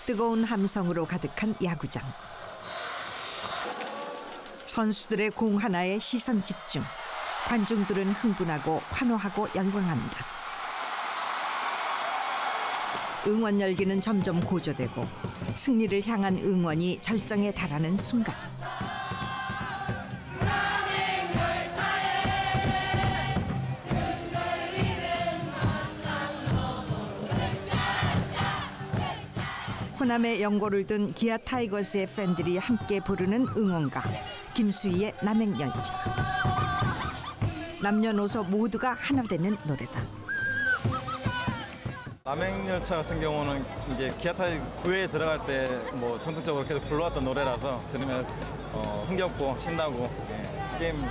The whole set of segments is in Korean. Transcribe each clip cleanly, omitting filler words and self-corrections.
뜨거운 함성으로 가득한 야구장. 선수들의 공 하나에 시선 집중. 관중들은 흥분하고 환호하고 열광한다. 응원 열기는 점점 고조되고 승리를 향한 응원이 절정에 달하는 순간. 호남의 연고를 둔 기아 타이거스의 팬들이 함께 부르는 응원가 김수희의 남행열차. 남녀노소 모두가 하나 되는 노래다. 남행열차 같은 경우는 이제 기아 타이거 9회에 들어갈 때 뭐 전통적으로 계속 불러왔던 노래라서 들으면 흥겹고 신나고 게임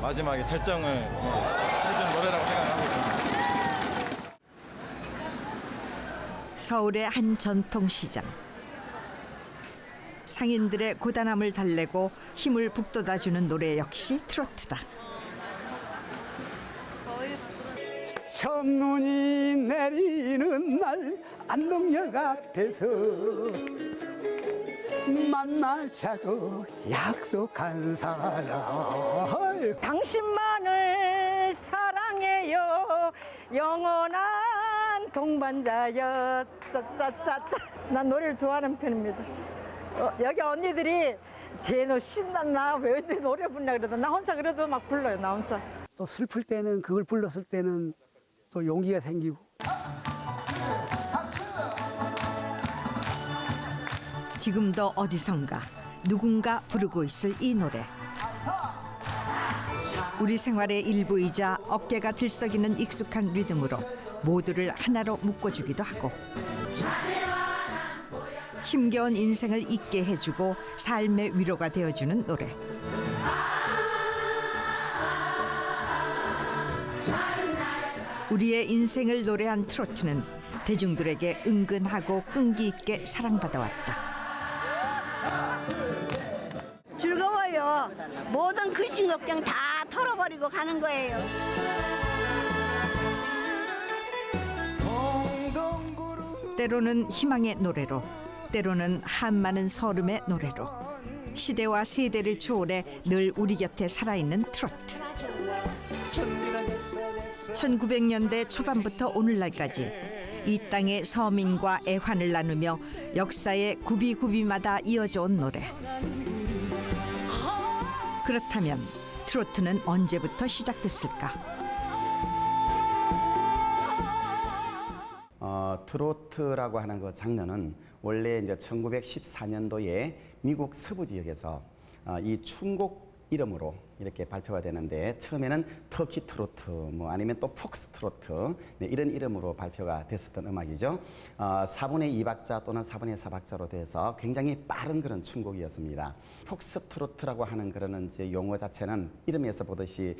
마지막에 절정을 해준 노래라고 생각하고 있습니다. 서울의 한 전통시장. 상인들의 고단함을 달래고 힘을 북돋아주는 노래 역시 트로트다. 첫눈이 내리는 날 안동역 앞에서 만나자고 약속한 사람. 당신만을 사랑해요 영원한 동반자여. 짜짜짜짜. 난 노래를 좋아하는 편입니다. 여기 언니들이 쟤너 신났나 왜 노래 부르냐 그러다 나 혼자 그래도 막 불러요. 나 혼자. 또 슬플 때는 그걸 불렀을 때는 또 용기가 생기고. 지금도 어디선가 누군가 부르고 있을 이 노래. 우리 생활의 일부이자 어깨가 들썩이는 익숙한 리듬으로 모두를 하나로 묶어주기도 하고 힘겨운 인생을 잊게 해주고 삶의 위로가 되어주는 노래. 우리의 인생을 노래한 트로트는 대중들에게 은근하고 끈기 있게 사랑받아왔다. 즐거워요. 모든 근심 걱정 다 털어버리고 가는 거예요. 때로는 희망의 노래로, 때로는 한많은 서름의 노래로 시대와 세대를 초월해 늘 우리 곁에 살아있는 트로트. 1900년대 초반부터 오늘날까지 이 땅의 서민과 애환을 나누며 역사의 굽이굽이마다 이어져 온 노래. 그렇다면 트로트는 언제부터 시작됐을까? 트로트라고 하는 그 장르는 원래 이제 1914년도에 미국 서부 지역에서 이 춘곡 이름으로 이렇게 발표가 되는데 처음에는 터키 트로트 뭐 아니면 또 폭스 트로트 이런 이름으로 발표가 됐었던 음악이죠. 4분의 2박자 또는 4분의 4박자로 돼서 굉장히 빠른 그런 춘곡이었습니다. 폭스 트로트라고 하는 그런 이제 용어 자체는 이름에서 보듯이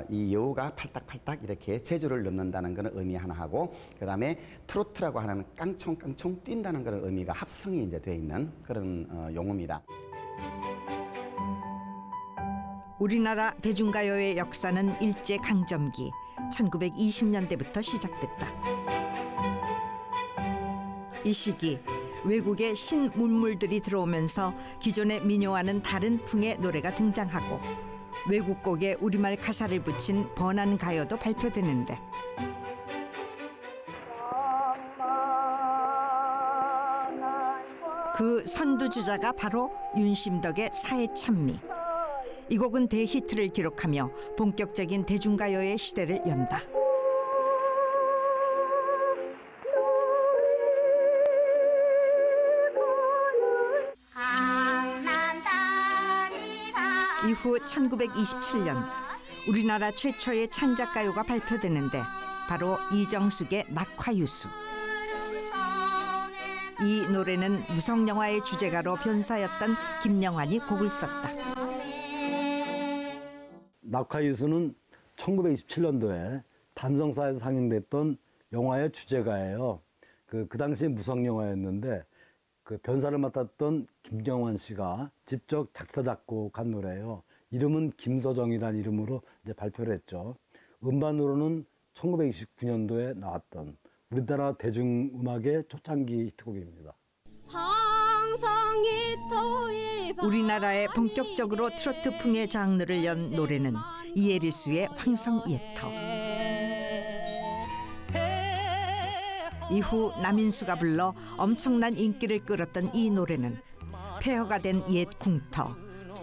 이 여우가 팔딱팔딱 이렇게 재주를 넣는다는 그런 의미 하나 하고, 그다음에 트로트라고 하는 깡총깡총 뛴다는 그런 의미가 합성이 이제 되어 있는 그런 용어입니다. 우리나라 대중가요의 역사는 일제강점기 1920년대부터 시작됐다. 이 시기 외국의 신문물들이 들어오면서 기존의 민요와는 다른 풍의 노래가 등장하고 외국 곡에 우리말 가사를 붙인 번안 가요도 발표되는데, 그 선두주자가 바로 윤심덕의 사해찬미. 이 곡은 대히트를 기록하며 본격적인 대중가요의 시대를 연다. 이후 1927년 우리나라 최초의 창작가요가 발표되는데 바로 이정숙의 낙화유수. 이 노래는 무성영화의 주제가로 변사였던 김영환이 곡을 썼다. 낙화유수는 1927년도에 단성사에서 상영됐던 영화의 주제가예요. 그 당시에 무성 영화였는데 그 변사를 맡았던 김영환 씨가 직접 작사 작곡한 노래예요. 이름은 김서정이라는 이름으로 이제 발표를 했죠. 음반으로는 1929년도에 나왔던 우리나라 대중음악의 초창기 히트곡입니다. 우리나라에 본격적으로 트로트풍의 장르를 연 노래는 이혜리수의 황성예터. 이후 남인수가 불러 엄청난 인기를 끌었던 이 노래는 폐허가 된 옛 궁터,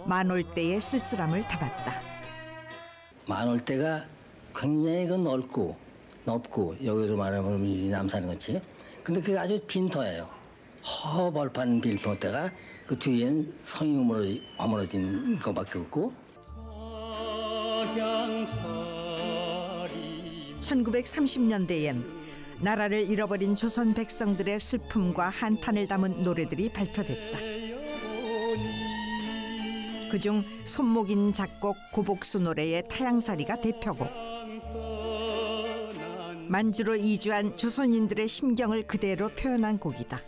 만올대의 쓸쓸함을 담았다. 만올대가 굉장히 넓고 여기로 말하면 이 남산 같이. 근데 그게 아주 빈터예요. 허벌판 빈터대가 그 뒤엔 성이 허물어진 것밖에 없고. 1930년대엔 나라를 잃어버린 조선 백성들의 슬픔과 한탄을 담은 노래들이 발표됐다. 그중 손목인 작곡 고복수 노래의 타양살이가 대표곡. 만주로 이주한 조선인들의 심경을 그대로 표현한 곡이다.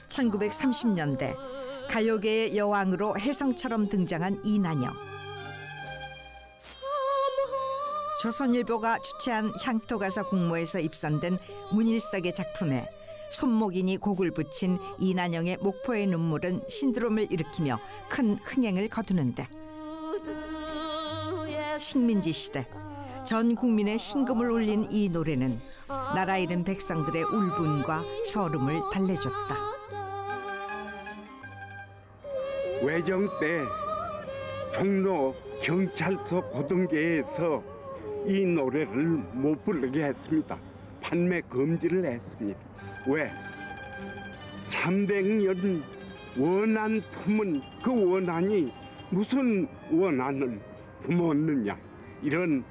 (1930년대) 가요계의 여왕으로 혜성처럼 등장한 이난영. 조선일보가 주최한 향토가사 공모에서 입선된 문일석의 작품에 손목인이 곡을 붙인 이난영의 목포의 눈물은 신드롬을 일으키며 큰 흥행을 거두는데, 식민지 시대 전 국민의 신금을 울린 이 노래는 나라 잃은 백성들의 울분과 서름을 달래줬다. 외정 때 종로 경찰서 고등계에서 이 노래를 못 부르게 했습니다. 판매 금지를 했습니다. 왜? 300년 원한 품은 그 원한이 무슨 원한을 품었느냐, 이런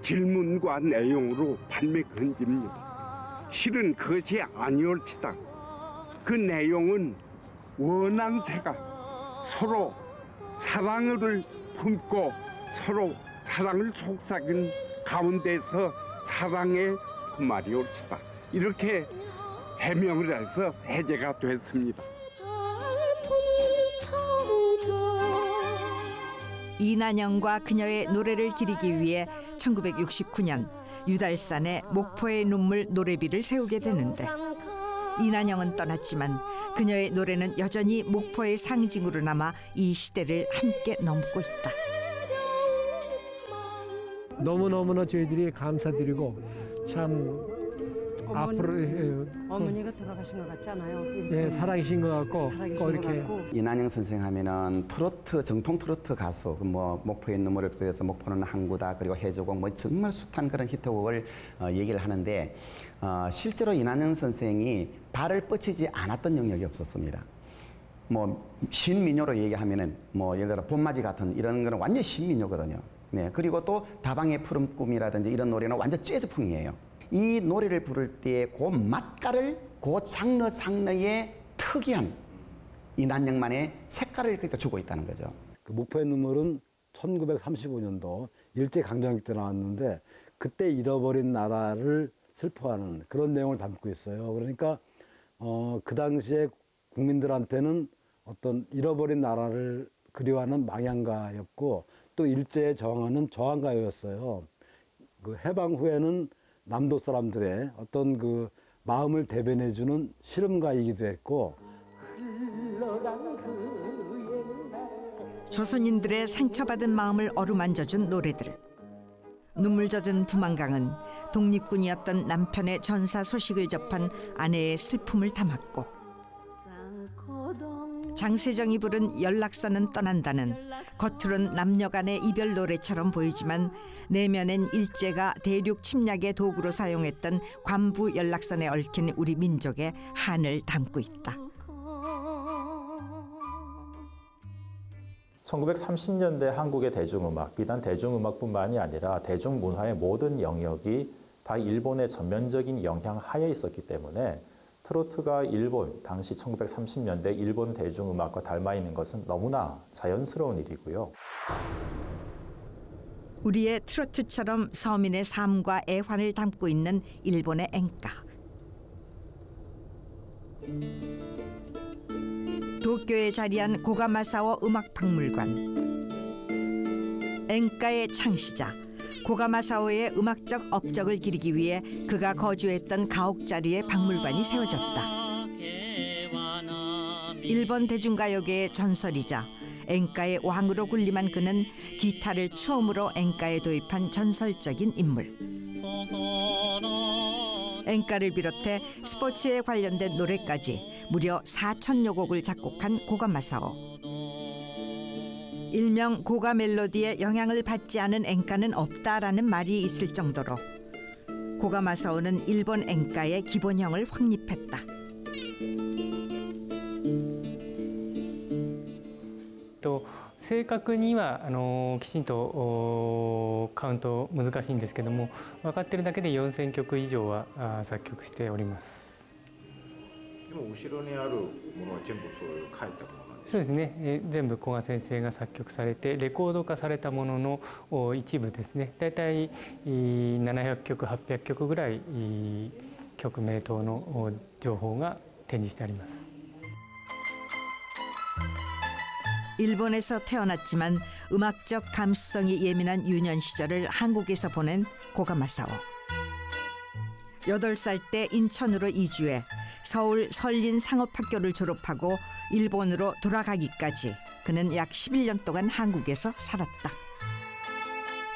질문과 내용으로 판매 금지입니다. 실은 그것이 아니올지다. 그 내용은 원한새가 서로 사랑을 품고 서로 사랑을 속삭인 가운데서 사랑의 품말이 옳지다. 이렇게 해명을 해서 해제가 됐습니다. 이난영과 그녀의 노래를 기리기 위해 1969년 유달산에 목포의 눈물 노래비를 세우게 되는데, 이난영은 떠났지만 그녀의 노래는 여전히 목포의 상징으로 남아 이 시대를 함께 넘고 있다. 너무너무나 저희들이 감사드리고 참 앞으로 어머니가 돌아가신 것 같잖아요. 예, 살아계신 것 같고 꼭 이렇게 이난영 선생 하면은 트로트, 정통 트로트 가수, 뭐 목포의 눈물을 비롯해서 목포는 항구다, 그리고 해조곡, 뭐 정말 숱한 그런 히트곡을 얘기를 하는데, 실제로 이난영 선생이 발을 뻗치지 않았던 영역이 없었습니다. 뭐 신민요로 얘기하면은 뭐 예를 들어 봄맞이 같은 이런 거는 완전 신민요거든요. 네, 그리고 또 다방의 푸른 꿈이라든지 이런 노래는 완전 재즈풍이에요. 이 노래를 부를 때 그 맛깔을 그 장르의 특이한 이난영만의 색깔을 그러니까 주고 있다는 거죠. 그 목포의 눈물은 1935년도 일제강점기 때 나왔는데, 그때 잃어버린 나라를 슬퍼하는 그런 내용을 담고 있어요. 그러니까 그 당시에 국민들한테는 어떤 잃어버린 나라를 그리워하는 망향가였고, 또 일제에 저항하는 저항가요였어요. 그 해방 후에는 남도 사람들의 어떤 그 마음을 대변해주는 실험가이기도 했고, 조선인들의 상처받은 마음을 어루만져준 노래들. 눈물 젖은 두만강은 독립군이었던 남편의 전사 소식을 접한 아내의 슬픔을 담았고, 장세정이 부른 연락사는 떠난다는 겉으론 남녀 간의 이별 노래처럼 보이지만 내면엔 일제가 대륙 침략의 도구로 사용했던 관부 연락선에 얽힌 우리 민족의 한을 담고 있다. 1930년대 한국의 대중음악, 비단 대중음악뿐만이 아니라 대중문화의 모든 영역이 다 일본의 전면적인 영향 하에 있었기 때문에 트로트가 일본, 당시 1930년대 일본 대중음악과 닮아 있는 것은 너무나 자연스러운 일이고요. 우리의 트로트처럼 서민의 삶과 애환을 담고 있는 일본의 엔카. 도쿄에 자리한 고가마사오 음악박물관. 엔카의 창시자 고가마사오의 음악적 업적을 기리기 위해 그가 거주했던 가옥자리에 박물관이 세워졌다. 일본 대중가요계의 전설이자 엔카의 왕으로 군림한 그는 기타를 처음으로 엔카에 도입한 전설적인 인물. 엔카를 비롯해 스포츠에 관련된 노래까지 무려 4,000여 곡을 작곡한 고가마사오. 일명 고가 멜로디의 영향을 받지 않은 엔카는 없다라는 말이 있을 정도로 고가마사오는 일본 엔카의 기본형을 확립했다. 正確にはきちんとカウント難しいんですけども、分かってるだけで4000曲以上は作曲しております。でも後ろにあるものは全部そういう書いたものなんですか？そうですね。全部古賀先生が作曲されてレコード化されたものの一部ですね。だいたい700曲800曲ぐらい曲名等の情報が展示してあります。 일본에서 태어났지만 음악적 감수성이 예민한 유년 시절을 한국에서 보낸 고가마사오. 8살 때 인천으로 이주해 서울 설린상업학교를 졸업하고 일본으로 돌아가기까지 그는 약 11년 동안 한국에서 살았다.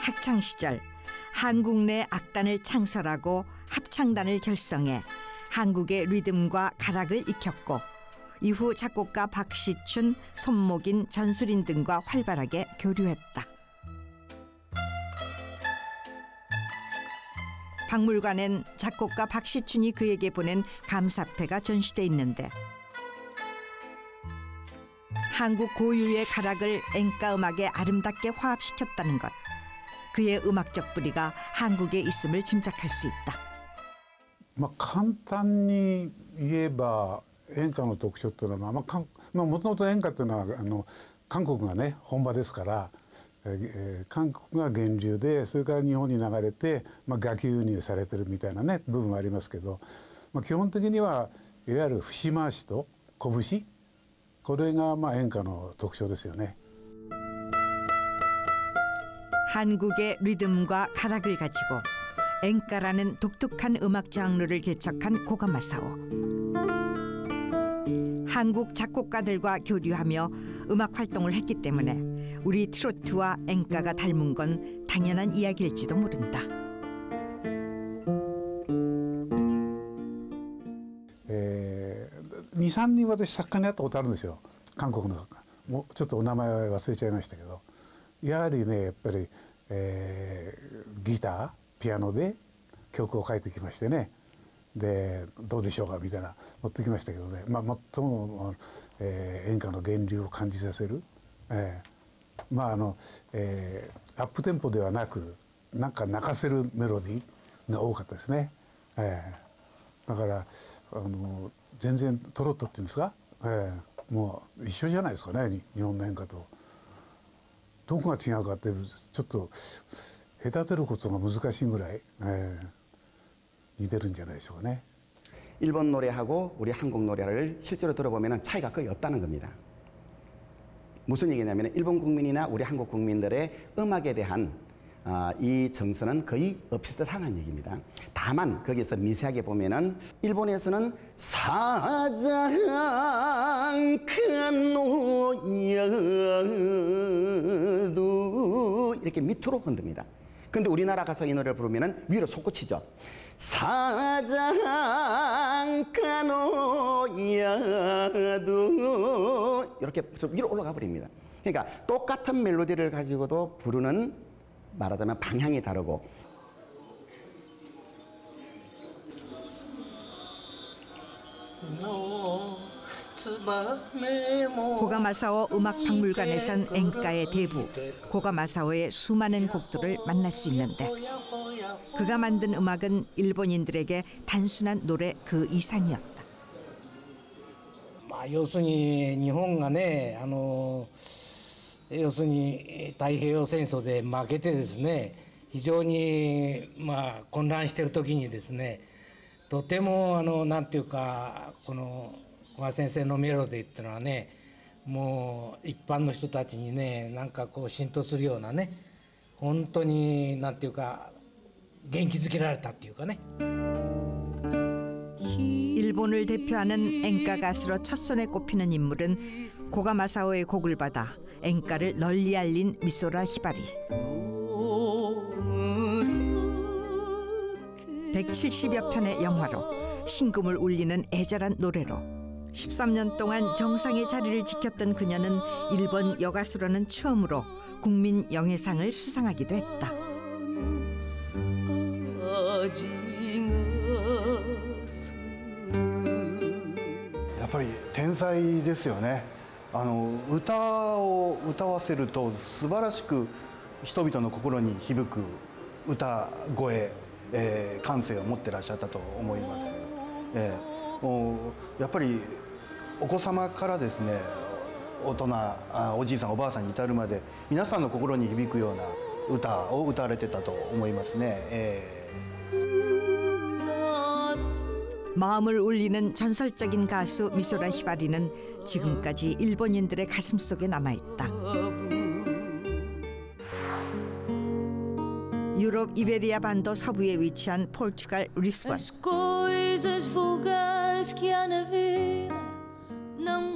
학창시절 한국 내 악단을 창설하고 합창단을 결성해 한국의 리듬과 가락을 익혔고 이후 작곡가 박시춘, 손목인, 전수린 등과 활발하게 교류했다. 박물관엔 작곡가 박시춘이 그에게 보낸 감사패가 전시돼 있는데 한국 고유의 가락을 엔카 음악에 아름답게 화합시켰다는 것. 그의 음악적 뿌리가 한국에 있음을 짐작할 수 있다. 簡単に言えば 演歌の特徴というのはもともと演歌というのは韓国がね本場ですから、韓国が源流でそれから日本に流れて、楽器輸入されてるみたいなね部分はありますけど、基本的にはいわゆる節回しと拳これが演歌の特徴ですよね。 한국의 리듬과 가락을 가지고 엔카라는 독특한 음악 장르를 개척한 고가마사오. 한국 작곡가들과 교류하며 음악 활동을 했기 때문에 우리 트로트와 엔카가 닮은 건 당연한 이야기일지도 모른다. 2、3人私作家に会ったことあるんですよ。韓国のもうちょっとお名前忘れちゃいましたけど、やはりねやっぱり、ギターピアノで曲を書いてきましてね。 でどうでしょうかみたいな持ってきましたけどね、最も、演歌の源流を感じさせる、アップテンポではなくなんか泣かせるメロディーが多かったですね、だから全然トロットっていうんですか、もう一緒じゃないですかね日本の演歌と。どこが違うかってちょっと隔てることが難しいぐらい。 일본 노래하고 우리 한국 노래를 실제로 들어보면 차이가 거의 없다는 겁니다. 무슨 얘기냐면 일본 국민이나 우리 한국 국민들의 음악에 대한 이 정서는 거의 비슷하다는 얘기입니다. 다만 거기서 미세하게 보면은 일본에서는 사장카노여도 이렇게 밑으로 흔듭니다. 근데 우리나라 가서 이 노래를 부르면은 위로 솟구치죠. 사장카노야도 이렇게 위로 올라가 버립니다. 그러니까 똑같은 멜로디를 가지고도 부르는 말하자면 방향이 다르고. 고가마사오 음악박물관에선 엔카의 대부, 고가마사오의 수많은 곡들을 만날 수 있는데 그가 만든 음악은 일본인들에게 단순한 노래 그 이상이었다. 要するに日本がね要するに太平洋戦争で負けてですね非常に混乱している時にですねとてもなんていうかこの古賀先生のメロディーっていうのはねもう一般の人たちにねなんかこう浸透するようなね本当になんていうか元気づけられたっていうかね。 일본을 대표하는 엔카 가수로 첫손에 꼽히는 인물은 고가 마사오의 곡을 받아 엔카를 널리 알린 미소라 히바리. 170여 편의 영화로 신금을 울리는 애절한 노래로 13년 동안 정상의 자리를 지켰던 그녀는 일본 여가수로는 처음으로 국민 영예상을 수상하기도 했다. やっぱり天才ですよね。歌を歌わせると素晴らしく人々の心に響く歌声、感性を持ってらっしゃったと思います。やっぱりお子様からですね、大人、おじいさんおばあさんに至るまで皆さんの心に響くような歌を歌われてたと思いますね。 마음을 울리는 전설적인 가수 미소라 히바리는 지금까지 일본인들의 가슴속에 남아있다. 유럽 이베리아 반도 서부에 위치한 포르투갈 리스본.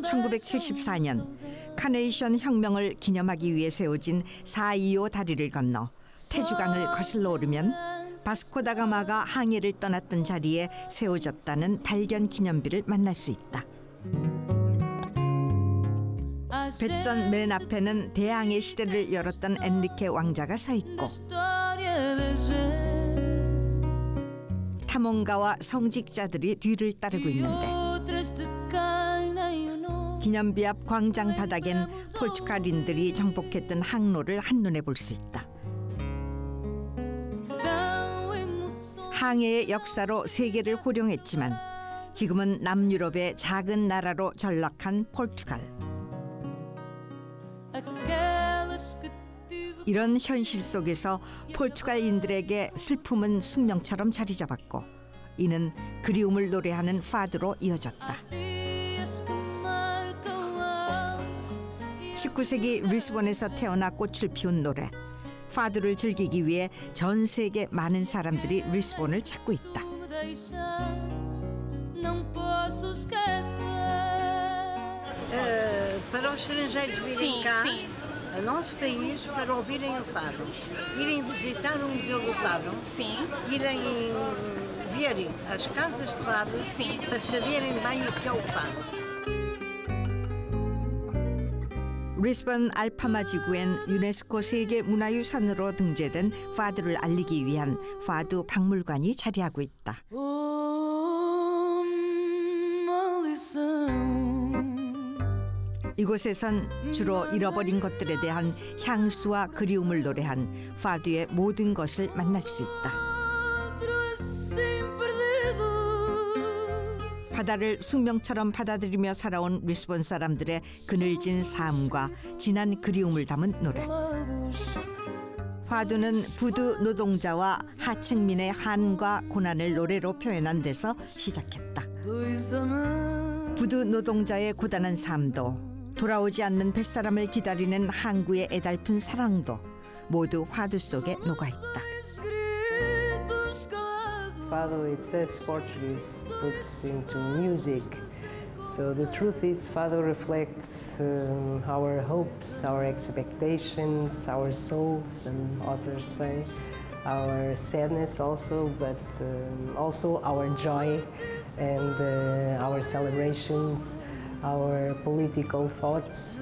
1974년 카네이션 혁명을 기념하기 위해 세워진 425 다리를 건너 태주강을 거슬러 오르면 바스코다가마가 항해를 떠났던 자리에 세워졌다는 발견 기념비를 만날 수 있다. 배전 맨 앞에는 대항해 시대를 열었던 엔리케 왕자가 서 있고 탐험가와 성직자들이 뒤를 따르고 있는데 기념비 앞 광장 바닥엔 포르투갈인들이 정복했던 항로를 한눈에 볼 수 있다. 항해의 역사로 세계를 호령했지만 지금은 남유럽의 작은 나라로 전락한 포르투갈. 이런 현실 속에서 포르투갈인들에게 슬픔은 숙명처럼 자리 잡았고 이는 그리움을 노래하는 파드로 이어졌다. 19세기 리스본에서 태어나 꽃을 피운 노래. 파드를 즐기기 위해 전 세계 많은 사람들이 리스본을 찾고 있다. Para os estrangeiros virem cá, ao nosso país, para ouvirem o fado, irem visitar o Museu do Fado, irem ver as casas de fado, para saberem bem o que é o fado. 리스본 알파마 지구엔 유네스코 세계 문화유산으로 등재된 파두를 알리기 위한 파두 박물관이 자리하고 있다. 이곳에선 주로 잃어버린 것들에 대한 향수와 그리움을 노래한 파두의 모든 것을 만날 수 있다. 바다를 숙명처럼 받아들이며 살아온 리스본 사람들의 그늘진 삶과 진한 그리움을 담은 노래. 파두는 부두 노동자와 하층민의 한과 고난을 노래로 표현한 데서 시작했다. 부두 노동자의 고단한 삶도 돌아오지 않는 뱃사람을 기다리는 항구의 애달픈 사랑도 모두 파두 속에 녹아있다. Fado, it says Portuguese put into music. So the truth is, Fado reflects our hopes, our expectations, our souls, and authors say our sadness also, but also our joy and our celebrations, our political thoughts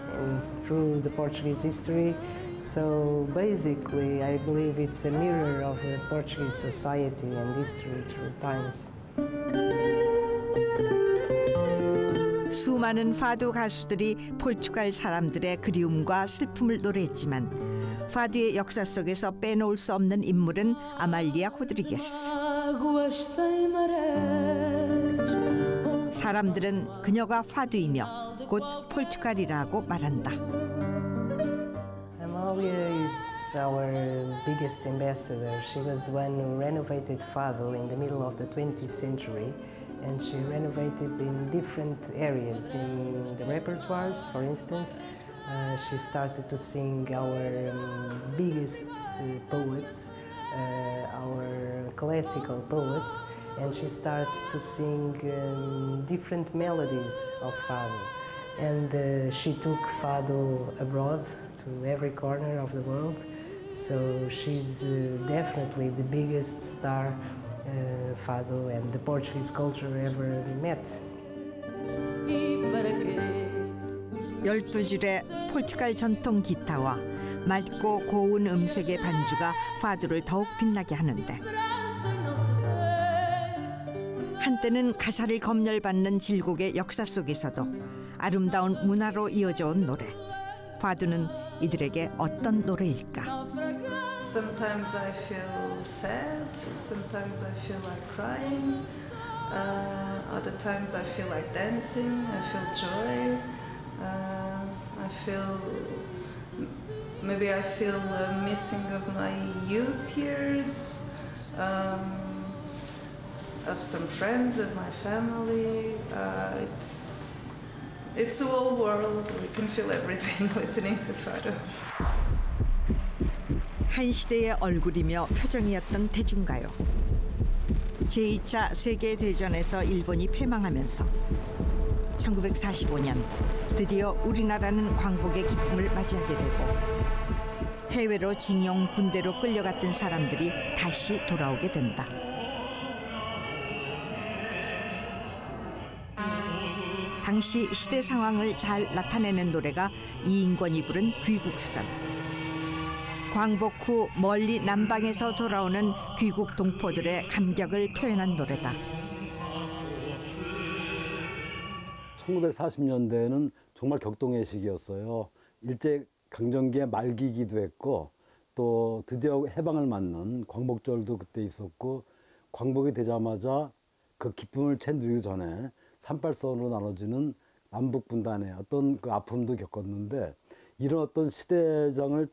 through the Portuguese history. So basically, I believe it's a mirror of the Portuguese society and history through times. 수많은 파두 가수들이 포르투갈 사람들의 그리움과 슬픔을 노래했지만 파두의 역사 속에서 빼놓을 수 없는 인물은 아말리아 호드리게스. 사람들은 그녀가 파두이며 곧 포르투갈이라고 말한다. Amalia is our biggest ambassador. She was the one who renovated Fado in the middle of the 20th century, and she renovated in different areas, in the repertoires, for instance, She started to sing our biggest poets, our classical poets, and she starts to sing different melodies of Fado. And she took Fado abroad to every corner of the world. So she's definitely the biggest star Fado and the Portuguese culture ever met. 12줄의 포르투갈 전통 기타와 맑고 고운 음색의 반주가 파도를 더욱 빛나게 하는데, 한때는 가사를 검열받는 질곡의 역사 속에서도 아름다운 문화로 이어져 온 노래. 파도는 이들에게 어떤 노래일까? Sometimes I feel sad, sometimes I feel like crying, other times I feel like dancing, I feel joy, I feel, maybe I feel missing of my youth years, of some friends, of my family. It's a whole world. We can feel everything listening to Fado. 한 시대의 얼굴이며 표정이었던 대중가요. 제2차 세계대전에서 일본이 패망하면서 1945년 드디어 우리나라는 광복의 기쁨을 맞이하게 되고, 해외로 징용 군대로 끌려갔던 사람들이 다시 돌아오게 된다. 당시 시대 상황을 잘 나타내는 노래가 이인권이 부른 귀국선. 광복 후 멀리 남방에서 돌아오는 귀국 동포들의 감격을 표현한 노래다. 1940년대에는 정말 격동의 시기였어요. 일제강점기의 말기이기도 했고, 또 드디어 해방을 맞는 광복절도 그때 있었고, 광복이 되자마자 그 기쁨을 채 누리기 전에 38선으로 나눠지는 남북 분단의 어떤 그 아픔도 겪었는데, 이런 어떤 시대장을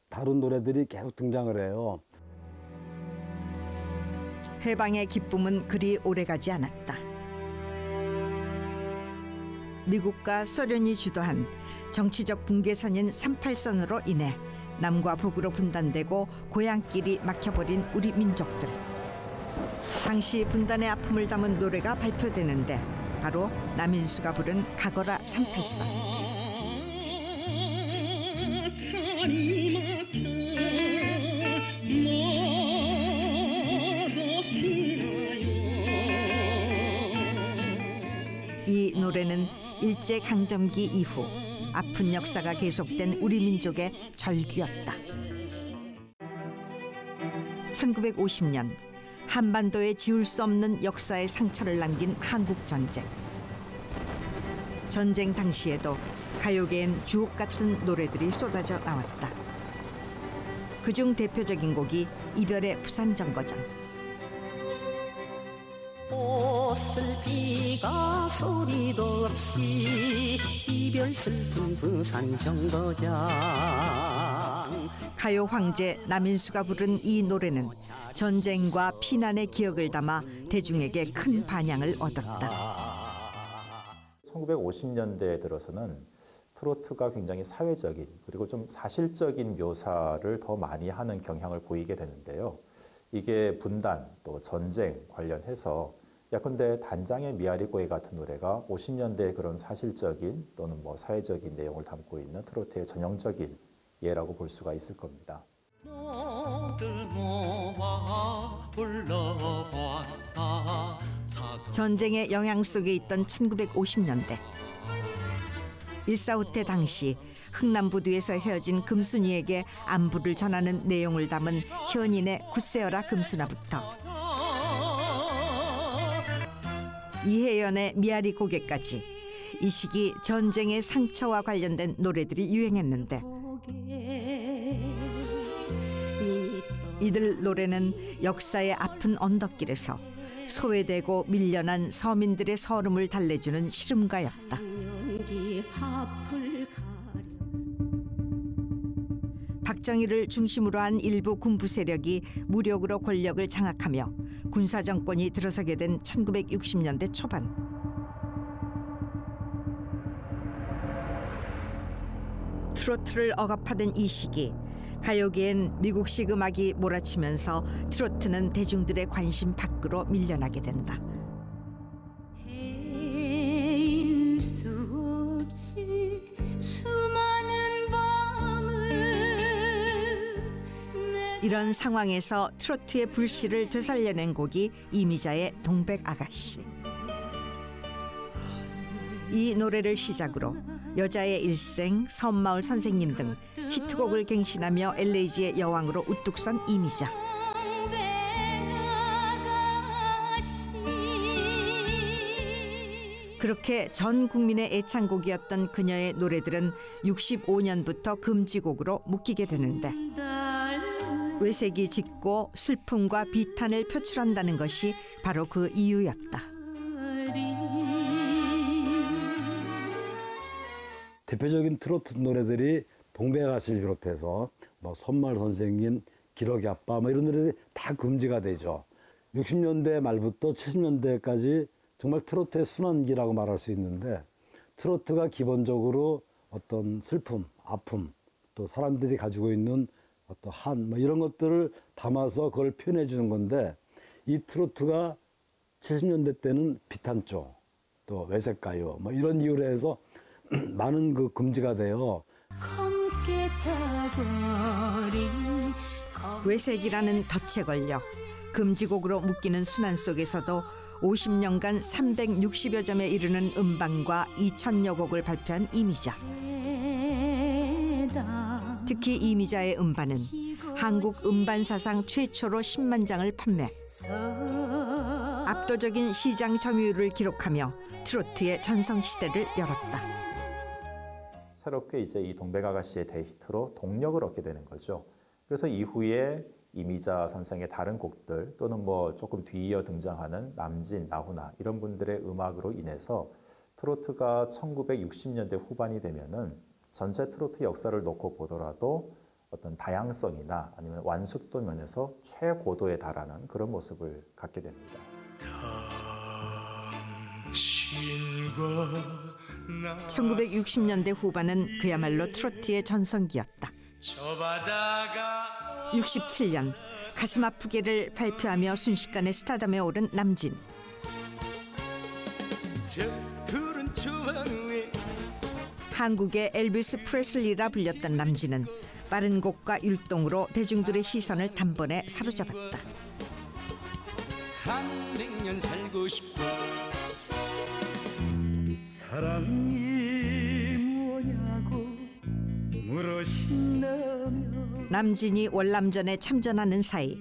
다룬 노래들이 계속 등장을 해요. 해방의 기쁨은 그리 오래가지 않았다. 미국과 소련이 주도한 정치적 분계선인 38선으로 인해 남과 북으로 분단되고 고향길이 막혀버린 우리 민족들. 당시 분단의 아픔을 담은 노래가 발표되는데, 바로 남인수가 부른 가거라 38선. 이 노래는 일제강점기 이후 아픈 역사가 계속된 우리 민족의 절규였다. 1950년 한반도에 지울 수 없는 역사의 상처를 남긴 한국전쟁. 전쟁 당시에도 가요계엔 주옥 같은 노래들이 쏟아져 나왔다. 그중 대표적인 곡이 이별의 부산정거장. 꽃을 비가 소리도 없이 이별 슬픈 부산정거장. 가요 황제 남인수가 부른 이 노래는 전쟁과 피난의 기억을 담아 대중에게 큰 반향을 얻었다. 1950년대에 들어서는 트로트가 굉장히 사회적인, 그리고 좀 사실적인 묘사를 더 많이 하는 경향을 보이게 되는데요. 이게 분단 또 전쟁 관련해서 예컨대 단장의 미아리고에 같은 노래가 50년대의 그런 사실적인 또는 뭐 사회적인 내용을 담고 있는 트로트의 전형적인 예라고 볼 수가 있을 겁니다. 전쟁의 영향 속에 있던 1950년대. 일사후퇴 당시 흥남부두에서 헤어진 금순이에게 안부를 전하는 내용을 담은 현인의 굳세어라 금순아부터 이혜연의 미아리 고개까지 이 시기 전쟁의 상처와 관련된 노래들이 유행했는데, 이들 노래는 역사의 아픈 언덕길에서 소외되고 밀려난 서민들의 서름을 달래주는 시름가였다. 박정희를 중심으로 한 일부 군부 세력이 무력으로 권력을 장악하며 군사정권이 들어서게 된 1960년대 초반. 트로트를 억압하던 이 시기 가요계엔 미국식 음악이 몰아치면서 트로트는 대중들의 관심 밖으로 밀려나게 된다. 이런 상황에서 트로트의 불씨를 되살려낸 곡이 이미자의 동백아가씨. 이 노래를 시작으로 여자의 일생, 섬마을 선생님 등 히트곡을 갱신하며 LAG의 여왕으로 우뚝 선 이미자. 그렇게 전 국민의 애창곡이었던 그녀의 노래들은 65년부터 금지곡으로 묶이게 되는데 외색이 짙고 슬픔과 비탄을 표출한다는 것이 바로 그 이유였다. 대표적인 트로트 노래들이 동백아가씨를 비롯해서 뭐 섬마을 선생님, 기러기 아빠 뭐 이런 노래들이 다 금지가 되죠. 60년대 말부터 70년대까지 정말 트로트의 순환기라고 말할 수 있는데 트로트가 기본적으로 어떤 슬픔, 아픔, 또 사람들이 가지고 있는 어떤 한 뭐 이런 것들을 담아서 그걸 표현해 주는 건데 이 트로트가 70년대 때는 비탄 쪽, 또 외색가요 뭐 이런 이유로 해서 많은 그 금지가 돼요. 외색이라는 덫에 걸려 금지곡으로 묶이는 순환 속에서도 50년간 360여 점에 이르는 음반과 2000여 곡을 발표한 이미자. 특히 이미자의 음반은 한국 음반 사상 최초로 10만 장을 판매. 압도적인 시장 점유율을 기록하며 트로트의 전성시대를 열었다. 새롭게 이제 이 동백아가씨의 대히트로 동력을 얻게 되는 거죠. 그래서 이후에 이미자 선생의 다른 곡들 또는 뭐 조금 뒤이어 등장하는 남진, 나훈아 이런 분들의 음악으로 인해서 트로트가 1960년대 후반이 되면은 전체 트로트 역사를 놓고 보더라도 어떤 다양성이나 아니면 완숙도 면에서 최고도에 달하는 그런 모습을 갖게 됩니다. 1960년대 후반은 그야말로 트로트의 전성기였다. 67년 가슴 아프게를 발표하며 순식간에 스타덤에 오른 남진. 한국의 엘비스 프레슬리라 불렸던 남진은 빠른 곡과 율동으로 대중들의 시선을 단번에 사로잡았다. 한 100년 살고 싶어 사랑이 뭐냐고 물으신다면 남진이 월남전에 참전하는 사이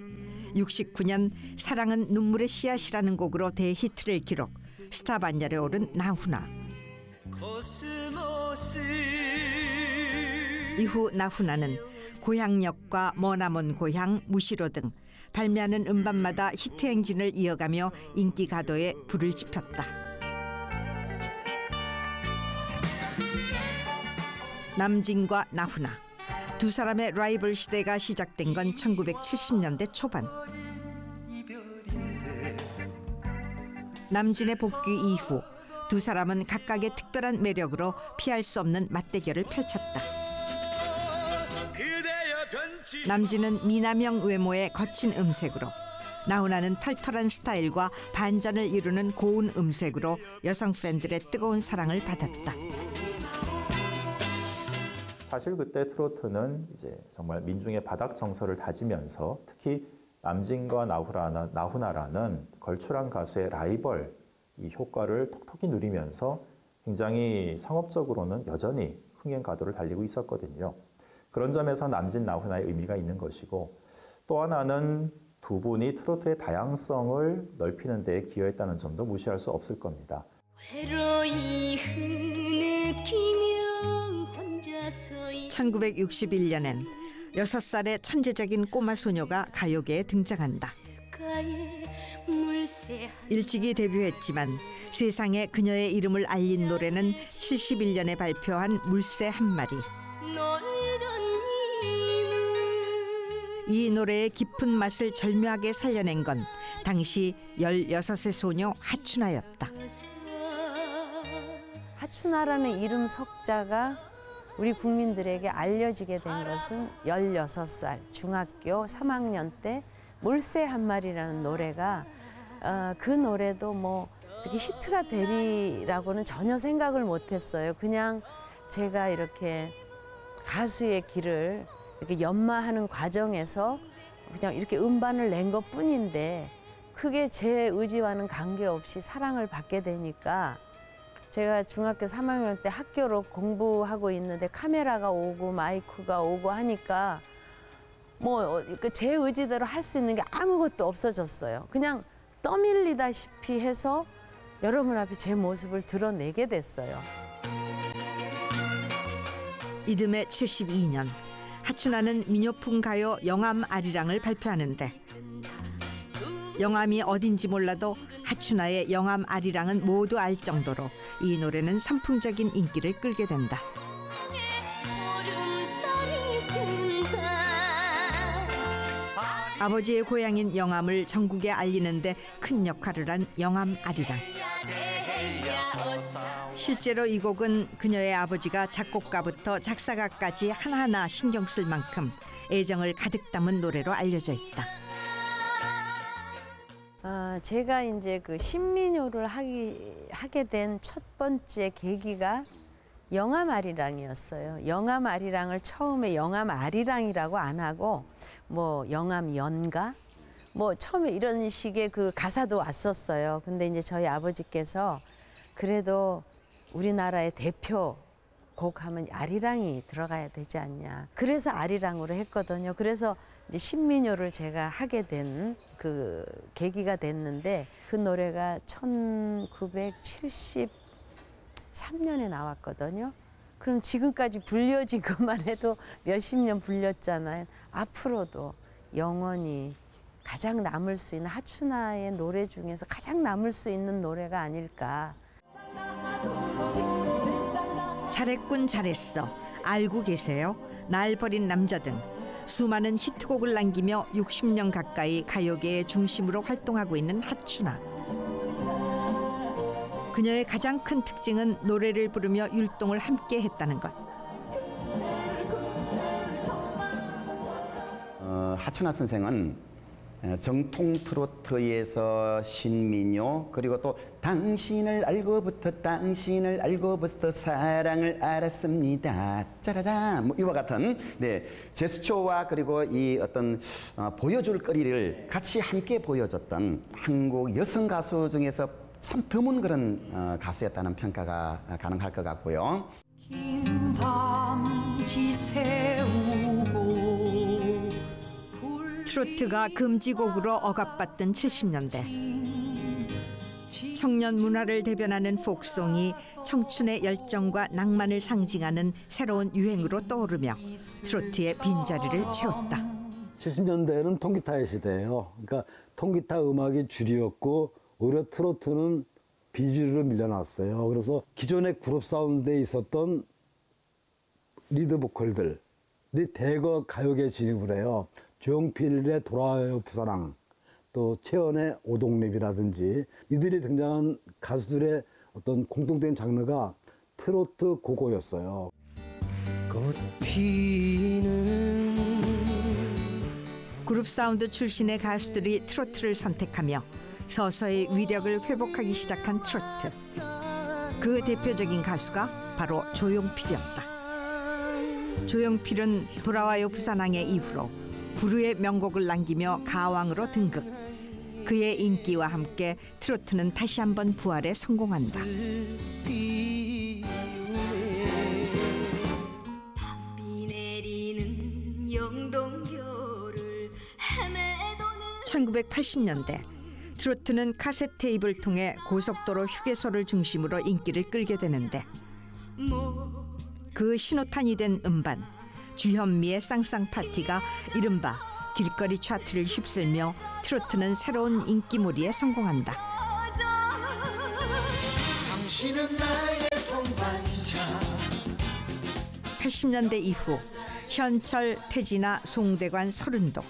69년 사랑은 눈물의 씨앗이라는 곡으로 대히트를 기록, 스타 반열에 오른 나훈아. 이후 나훈아는 고향역과 머나먼 고향, 무시로 등 발매하는 음반마다 히트 행진을 이어가며 인기 가도에 불을 지폈다. 남진과 나훈아, 두 사람의 라이벌 시대가 시작된 건 1970년대 초반. 남진의 복귀 이후 두 사람은 각각의 특별한 매력으로 피할 수 없는 맞대결을 펼쳤다. 남진은 미남형 외모의 거친 음색으로, 나훈아는 털털한 스타일과 반전을 이루는 고운 음색으로 여성 팬들의 뜨거운 사랑을 받았다. 사실 그때 트로트는 이제 정말 민중의 바닥 정서를 다지면서 특히 남진과 나훈아라는 걸출한 가수의 라이벌 이 효과를 톡톡히 누리면서 굉장히 상업적으로는 여전히 흥행 가도를 달리고 있었거든요. 그런 점에서 남진, 나훈아의 의미가 있는 것이고, 또 하나는 두 분이 트로트의 다양성을 넓히는 데 기여했다는 점도 무시할 수 없을 겁니다. 1961년엔 6살의 천재적인 꼬마 소녀가 가요계에 등장한다. 일찍이 데뷔했지만 세상에 그녀의 이름을 알린 노래는 71년에 발표한 물새 한 마리. 이 노래의 깊은 맛을 절묘하게 살려낸 건 당시 16세 소녀 하춘아였다. 하춘아라는 이름 석자가 우리 국민들에게 알려지게 된 것은 16살 중학교 3학년 때 몰새 한 마리라는 노래가 그 노래도 뭐 이렇게 히트가 되리라고는 전혀 생각을 못했어요. 그냥 제가 이렇게 가수의 길을 이렇게 연마하는 과정에서 그냥 이렇게 음반을 낸 것뿐인데 그게 제 의지와는 관계없이 사랑을 받게 되니까 제가 중학교 3학년 때 학교로 공부하고 있는데 카메라가 오고 마이크가 오고 하니까 뭐 제 의지대로 할 수 있는 게 아무것도 없어졌어요. 그냥 떠밀리다시피 해서 여러분 앞에 제 모습을 드러내게 됐어요. 이듬해 72년 하춘아는 민요풍 가요 영암 아리랑을 발표하는데 영암이 어딘지 몰라도 하춘아의 영암 아리랑은 모두 알 정도로 이 노래는 선풍적인 인기를 끌게 된다. 아버지의 고향인 영암을 전국에 알리는데 큰 역할을 한 영암 아리랑. 실제로 이 곡은 그녀의 아버지가 작곡가부터 작사가까지 하나하나 신경 쓸 만큼 애정을 가득 담은 노래로 알려져 있다. 제가 이제 그 신민요를 하게 된 첫 번째 계기가 영암 아리랑이었어요. 영암 아리랑을 처음에 영암 아리랑이라고 안 하고 뭐 영암 연가 뭐 처음에 이런 식의 그 가사도 왔었어요. 근데 이제 저희 아버지께서 그래도 우리나라의 대표 곡 하면 아리랑이 들어가야 되지 않냐. 그래서 아리랑으로 했거든요. 그래서 이제 신민요를 제가 하게 된 그 계기가 됐는데 그 노래가 1973년에 나왔거든요. 그럼 지금까지 불려진 것만 해도 몇십 년 불렸잖아요. 앞으로도 영원히 가장 남을 수 있는 하춘아의 노래 중에서 가장 남을 수 있는 노래가 아닐까. 잘했군 잘했어, 알고 계세요, 날 버린 남자 등 수많은 히트곡을 남기며 60년 가까이 가요계의 중심으로 활동하고 있는 하춘아. 그녀의 가장 큰 특징은 노래를 부르며 율동을 함께 했다는 것. 하춘아 선생은 정통 트로트에서 신민요 그리고 또 당신을 알고부터 사랑을 알았습니다. 짜라잔 뭐 이와 같은 제스처와 그리고 이 어떤 보여줄 거리를 같이 함께 보여줬던 한국 여성 가수 중에서 참 드문 그런 가수였다는 평가가 가능할 것 같고요. 긴 밤지 새우고 트로트가 금지곡으로 억압받던 70년대. 청년 문화를 대변하는 포크송이 청춘의 열정과 낭만을 상징하는 새로운 유행으로 떠오르며 트로트의 빈자리를 채웠다. 70년대에는 통기타의 시대예요. 그러니까 통기타 음악이 주류였고 오히려 트로트는 비주류로 밀려났어요. 그래서 기존의 그룹 사운드에 있었던 리드 보컬들이 대거 가요계에 진입을 해요. 조용필의 돌아와요 부사랑, 또 채연의 오동립이라든지 이들이 등장한 가수들의 어떤 공통된 장르가 트로트 고고였어요. 그룹 사운드 출신의 가수들이 트로트를 선택하며 서서히 위력을 회복하기 시작한 트로트. 그 대표적인 가수가 바로 조용필이었다. 조용필은 돌아와요 부산항의 이후로 부르의 명곡을 남기며 가왕으로 등극. 그의 인기와 함께 트로트는 다시 한번 부활에 성공한다. 1980년대 트로트는 카세트 테이프를 통해 고속도로 휴게소를 중심으로 인기를 끌게 되는데 그 신호탄이 된 음반 주현미의 쌍쌍 파티가 이른바 길거리 차트를 휩쓸며 트로트는 새로운 인기몰이에 성공한다. 당신은 나의 동반자. 80년대 이후 현철, 태진아, 송대관, 서른도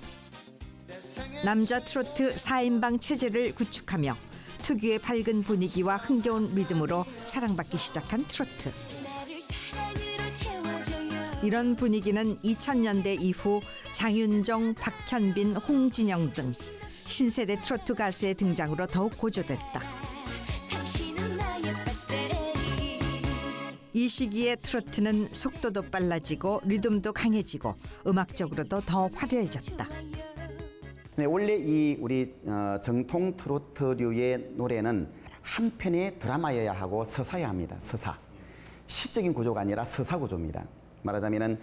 남자 트로트 4인방 체제를 구축하며 특유의 밝은 분위기와 흥겨운 리듬으로 사랑받기 시작한 트로트. 나를 사랑으로 채워줘요. 이런 분위기는 2000년대 이후 장윤정, 박현빈, 홍진영 등 신세대 트로트 가수의 등장으로 더욱 고조됐다. 이 시기에 트로트는 속도도 빨라지고 리듬도 강해지고 음악적으로도 더 화려해졌다. 네, 원래 이 우리 정통 트로트류의 노래는 한 편의 드라마여야 하고 서사여야 합니다. 서사. 시적인 구조가 아니라 서사 구조입니다. 말하자면은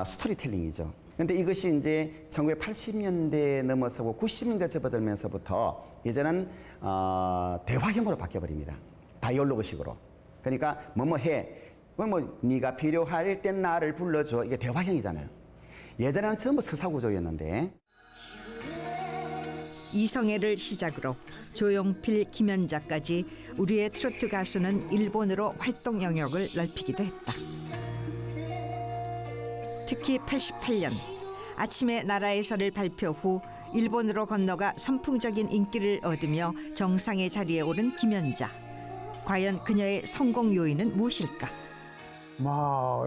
스토리텔링이죠. 그런데 이것이 이제 1980년대 넘어서고 90년대 접어들면서부터 이제는 대화형으로 바뀌어버립니다. 다이얼로그식으로. 그러니까 뭐뭐 해. 뭐 네가 필요할 땐 나를 불러줘. 이게 대화형이잖아요. 예전에는 전부 서사 구조였는데. 이성애를 시작으로 조용필, 김연자까지 우리의 트로트 가수는 일본으로 활동 영역을 넓히기도 했다. 특히 88년 아침에 나라에서를 발표 후 일본으로 건너가 선풍적인 인기를 얻으며 정상의 자리에 오른 김연자. 과연 그녀의 성공 요인은 무엇일까? あ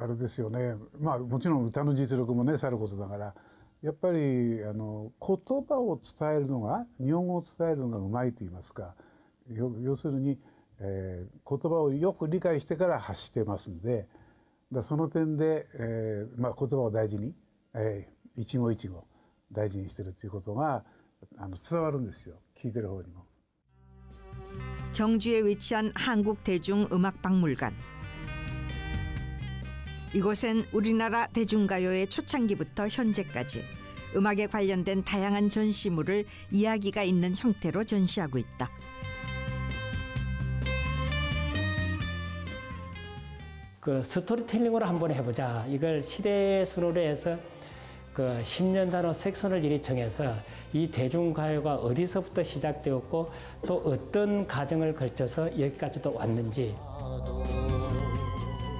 れですよね。もちろん歌の実力もねさることだから、やっぱり言葉を伝えるのが、日本語を伝えるのがうまいと言いますか、要するに、言葉をよく理解してから発してますんで、その点で、言葉を大事に、一語一語大事にしてるということが伝わるんですよ。聞いてる方にも。 경주에 위치한 한국대중음악박물관. 이곳엔 우리나라 대중가요의 초창기부터 현재까지 음악에 관련된 다양한 전시물을 이야기가 있는 형태로 전시하고 있다. 그 스토리텔링으로 한번 해보자. 이걸 시대순으로 해서 그 10년 단위 섹션을 이리 정해서 이 대중가요가 어디서부터 시작되었고 또 어떤 과정을 거쳐서 여기까지 또 왔는지.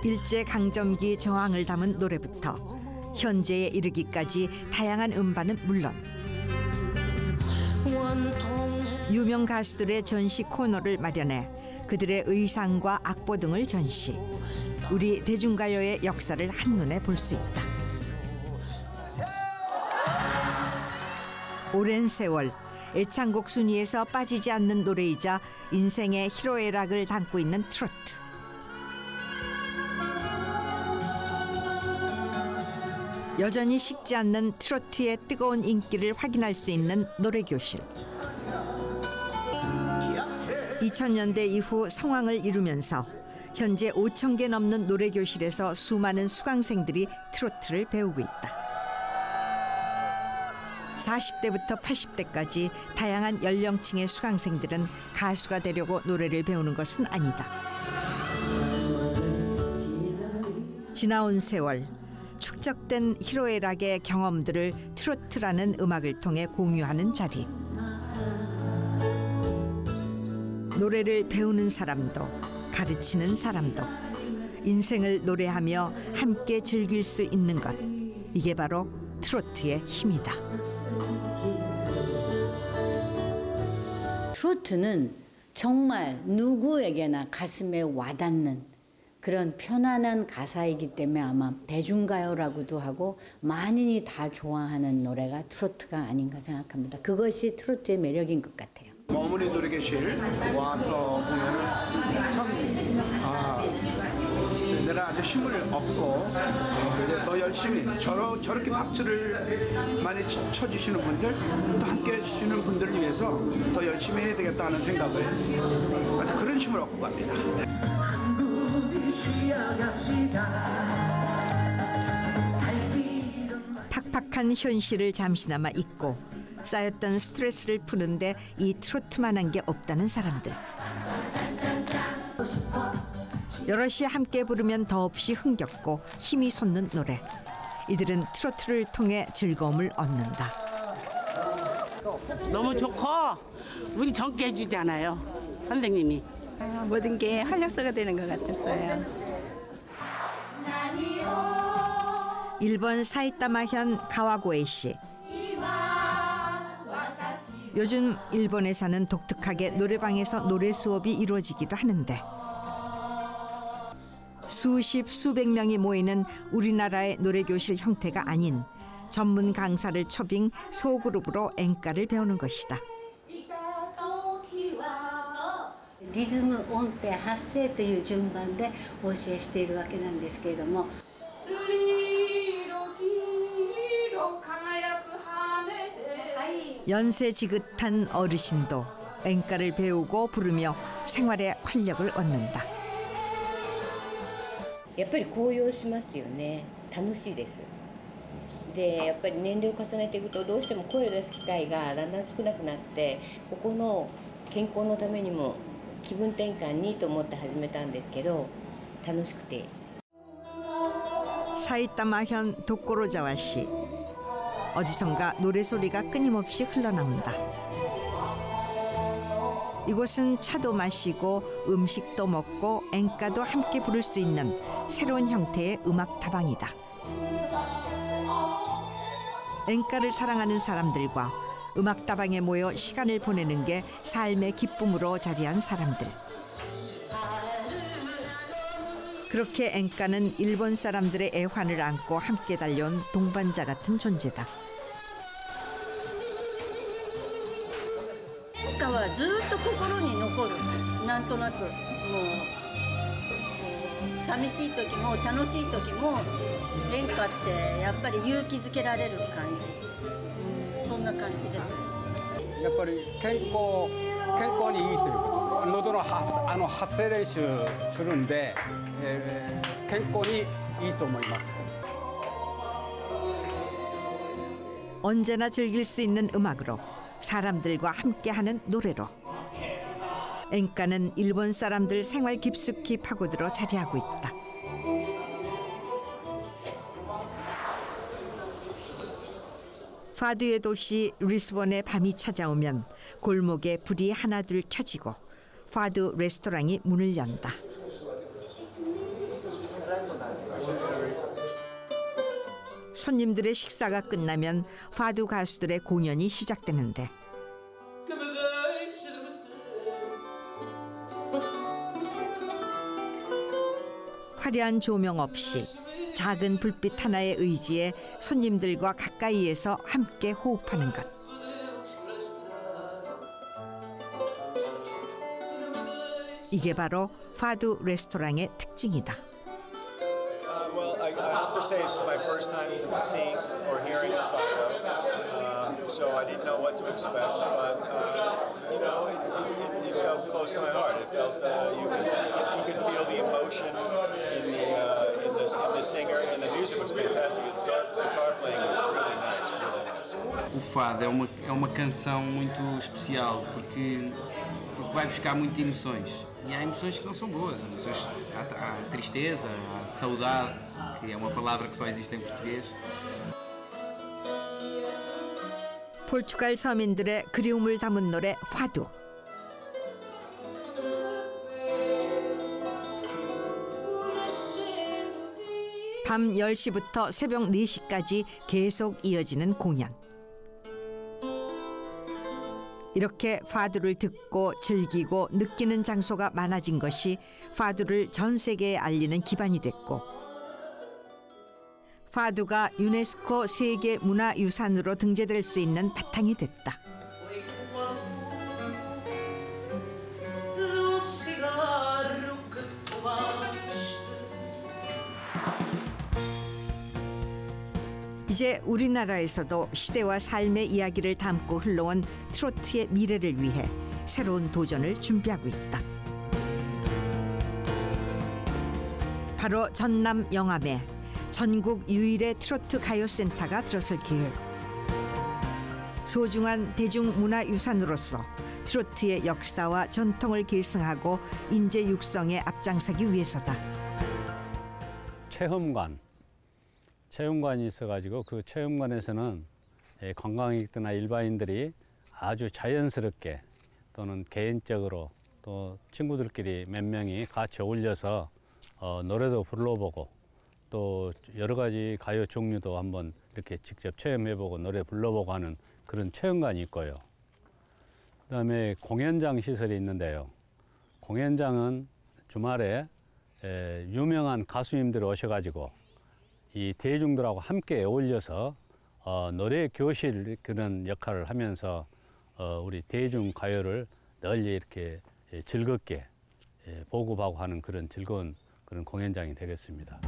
일제강점기 저항을 담은 노래부터 현재에 이르기까지 다양한 음반은 물론 유명 가수들의 전시 코너를 마련해 그들의 의상과 악보 등을 전시. 우리 대중가요의 역사를 한눈에 볼 수 있다. 오랜 세월 애창곡 순위에서 빠지지 않는 노래이자 인생의 희로애락을 담고 있는 트로트. 여전히 식지 않는 트로트의 뜨거운 인기를 확인할 수 있는 노래교실. 2000년대 이후 성황을 이루면서 현재 5,000개 넘는 노래교실에서 수많은 수강생들이 트로트를 배우고 있다. 40대부터 80대까지 다양한 연령층의 수강생들은 가수가 되려고 노래를 배우는 것은 아니다. 지나온 세월, 축적된 희로애락의 경험들을 트로트라는 음악을 통해 공유하는 자리. 노래를 배우는 사람도 가르치는 사람도 인생을 노래하며 함께 즐길 수 있는 것. 이게 바로 트로트의 힘이다. 트로트는 정말 누구에게나 가슴에 와닿는 그런 편안한 가사이기 때문에 아마 대중가요라고도 하고 만인이 다 좋아하는 노래가 트로트가 아닌가 생각합니다. 그것이 트로트의 매력인 것 같아요. 어머니 노래교실 와서 보면은 참 내가 아주 힘을 얻고 이제 더 열심히 저렇게 박수를 많이 쳐주시는 분들 또 함께 해주시는 분들을 위해서 더 열심히 해야 되겠다는 생각을 아주 그런 힘을 얻고 갑니다. 팍팍한 현실을 잠시나마 잊고 쌓였던 스트레스를 푸는데 이 트로트만한 게 없다는 사람들. 여럿이 함께 부르면 더없이 흥겹고 힘이 솟는 노래. 이들은 트로트를 통해 즐거움을 얻는다. 너무 좋고 우리 젊게 해주잖아요, 선생님이. 모든 게 활력소가 되는 것 같았어요. 일본 사이타마현 가와고에시. 요즘 일본에서는 독특하게 노래방에서 노래 수업이 이루어지기도 하는데 수십 수백 명이 모이는 우리나라의 노래교실 형태가 아닌 전문 강사를 초빙 소그룹으로 엔카를 배우는 것이다. リズム、音程、発声という順番でお教えしているわけなんですけれども。 연세 지긋한 어르신도 엔카를 배우고 부르며 생활에 활력을 얻는다. やっぱり高揚しますよね。楽しいです。で、やっぱり年齢を重ねていくとどうしても声を出す機会がだんだん少なくなって、ここの健康のためにも気分転換にと思って始めたんですけど、楽しくて。 사이타마현 도코로자와시. 어디선가 노래소리가 끊임없이 흘러나온다. 이곳은 차도 마시고 음식도 먹고 엔카도 함께 부를 수 있는 새로운 형태의 음악 다방이다. 엔카를 사랑하는 사람들과 음악 다방에 모여 시간을 보내는 게 삶의 기쁨으로 자리한 사람들. 그렇게 엔카는 일본 사람들의 애환을 안고 함께 달려온 동반자 같은 존재다. 演歌はずっと心に残る。なんとなくもう寂しい時も楽しい時も演歌ってやっぱり勇気づけられる感じ。そんな感じです。やっぱり健康にいいということで、喉の発声練習するんで、健康にいいと思います。 언제나 즐길 수 있는 음악으로 사람들과 함께하는 노래로 엔카는 일본 사람들 생활 깊숙이 파고들어 자리하고 있다. 파두의 도시 리스본에 밤이 찾아오면 골목에 불이 하나둘 켜지고 파두 레스토랑이 문을 연다. 손님들의 식사가 끝나면 파두 가수들의 공연이 시작되는데 화려한 조명 없이 작은 불빛 하나의 의지에 손님들과 가까이에서 함께 호흡하는 것. 이게 바로 파두 레스토랑의 특징이다. Well, I have to say this is my first time seeing or hearing Fado, so I didn't know what to expect. But you know, it felt close to my heart. It felt you could feel the emotion in the singer, and the music was fantastic. The guitar playing was really nice, really nice. O fado é uma canção muito especial porque vai buscar muitas emoções. E há emoções que não são boas, há tristeza, há saudade, que é uma palavra que só existe em português. 포르투갈 서민들의 그리움을 담은 노래 파두. 밤 10시부터 새벽 4시까지 계속 이어지는 공연. 이렇게 파두를 듣고 즐기고 느끼는 장소가 많아진 것이 파두를 전 세계에 알리는 기반이 됐고 파두가 유네스코 세계문화유산으로 등재될 수 있는 바탕이 됐다. 이제 우리나라에서도 시대와 삶의 이야기를 담고 흘러온 트로트의 미래를 위해 새로운 도전을 준비하고 있다. 바로 전남 영암에 전국 유일의 트로트 가요센터가 들어설 계획. 소중한 대중문화유산으로서 트로트의 역사와 전통을 계승하고 인재 육성에 앞장서기 위해서다. 체험관이 있어가지고 그 체험관에서는 관광객들이나 일반인들이 아주 자연스럽게 또는 개인적으로 또 친구들끼리 몇 명이 같이 어울려서 노래도 불러보고 또 여러 가지 가요 종류도 한번 이렇게 직접 체험해보고 노래 불러보고 하는 그런 체험관이 있고요. 그다음에 공연장 시설이 있는데요. 공연장은 주말에 유명한 가수님들이 오셔가지고 이 대중들하고 함께 어울려서 노래 교실 그런 역할을 하면서 우리 대중 가요를 널리 이렇게 즐겁게 보급하고 하는 그런 즐거운 그런 공연장이 되겠습니다.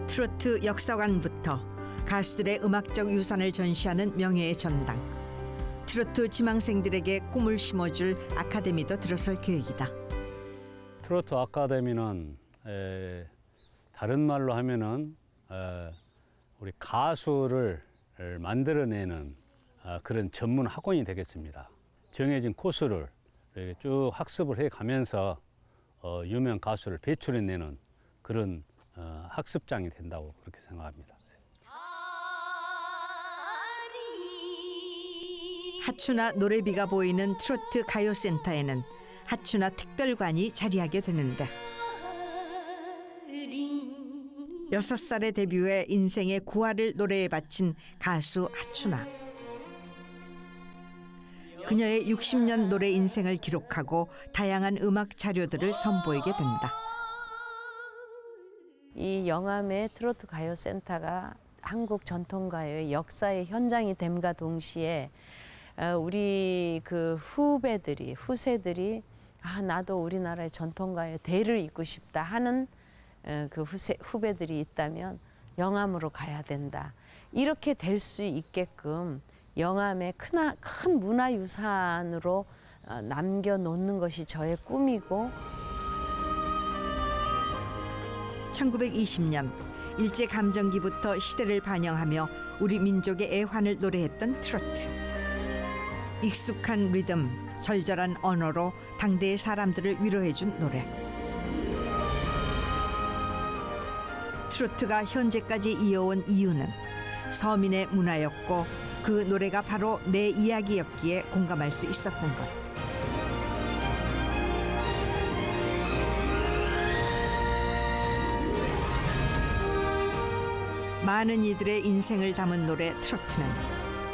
트로트 역사관부터 가수들의 음악적 유산을 전시하는 명예의 전당, 트로트 지망생들에게 꿈을 심어줄 아카데미도 들어설 계획이다. 트로트 아카데미는 다른 말로 하면은 우리 가수를 만들어내는 그런 전문 학원이 되겠습니다. 정해진 코스를 쭉 학습을 해가면서 유명 가수를 배출해내는 그런 학습장이 된다고 그렇게 생각합니다. 하추나 노래비가 보이는 트로트 가요센터에는 하추나 특별관이 자리하게 되는데 6살에 데뷔해 인생의 구화를 노래에 바친 가수 하추나. 그녀의 60년 노래 인생을 기록하고 다양한 음악 자료들을 선보이게 된다. 이 영암의 트로트 가요센터가 한국 전통가요의 역사의 현장이 됨과 동시에 우리 그 후세들이 나도 우리나라의 전통가요 대를 잇고 싶다 하는 그 후배들이 있다면 영암으로 가야 된다. 이렇게 될 수 있게끔 영암의 큰 문화유산으로 남겨놓는 것이 저의 꿈이고. 1920년 일제감정기부터 시대를 반영하며 우리 민족의 애환을 노래했던 트로트. 익숙한 리듬, 절절한 언어로 당대의 사람들을 위로해준 노래. 트로트가 현재까지 이어온 이유는 서민의 문화였고 그 노래가 바로 내 이야기였기에 공감할 수 있었던 것. 많은 이들의 인생을 담은 노래 트로트는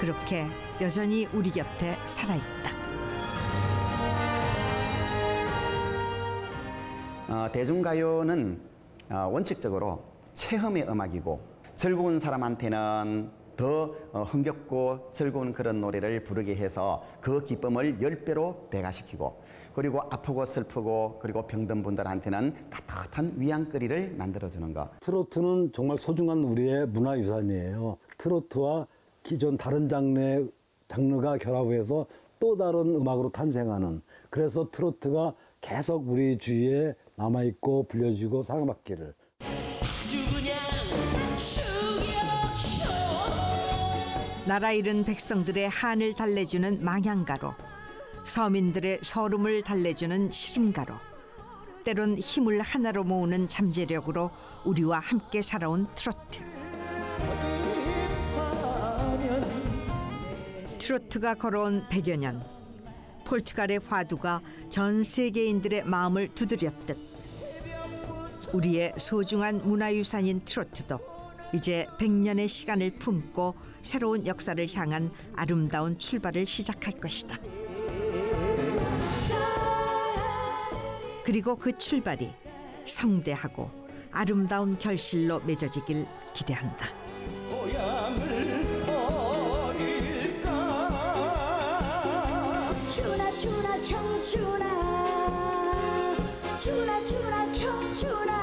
그렇게 여전히 우리 곁에 살아있다. 대중가요는 원칙적으로 체험의 음악이고 즐거운 사람한테는 더 흥겹고 즐거운 그런 노래를 부르게 해서 그 기쁨을 10배로 배가시키고, 그리고 아프고 슬프고 그리고 병든 분들한테는 따뜻한 위안거리를 만들어주는 것. 트로트는 정말 소중한 우리의 문화유산이에요. 트로트와 기존 다른 장르가 결합해서 또 다른 음악으로 탄생하는, 그래서 트로트가 계속 우리 주위에 남아있고 불려지고 사랑받기를. 나라 잃은 백성들의 한을 달래주는 망향가로, 서민들의 서름을 달래주는 시름가로, 때론 힘을 하나로 모으는 잠재력으로 우리와 함께 살아온 트로트. 트로트가 걸어온 100여 년, 포르투갈의 화두가 전 세계인들의 마음을 두드렸듯 우리의 소중한 문화유산인 트로트도 이제 100년의 시간을 품고 새로운 역사를 향한 아름다운 출발을 시작할 것이다. 그리고 그 출발이 성대하고 아름다운 결실로 맺어지길 기대한다. 주라 청주라 주라 주라 청주라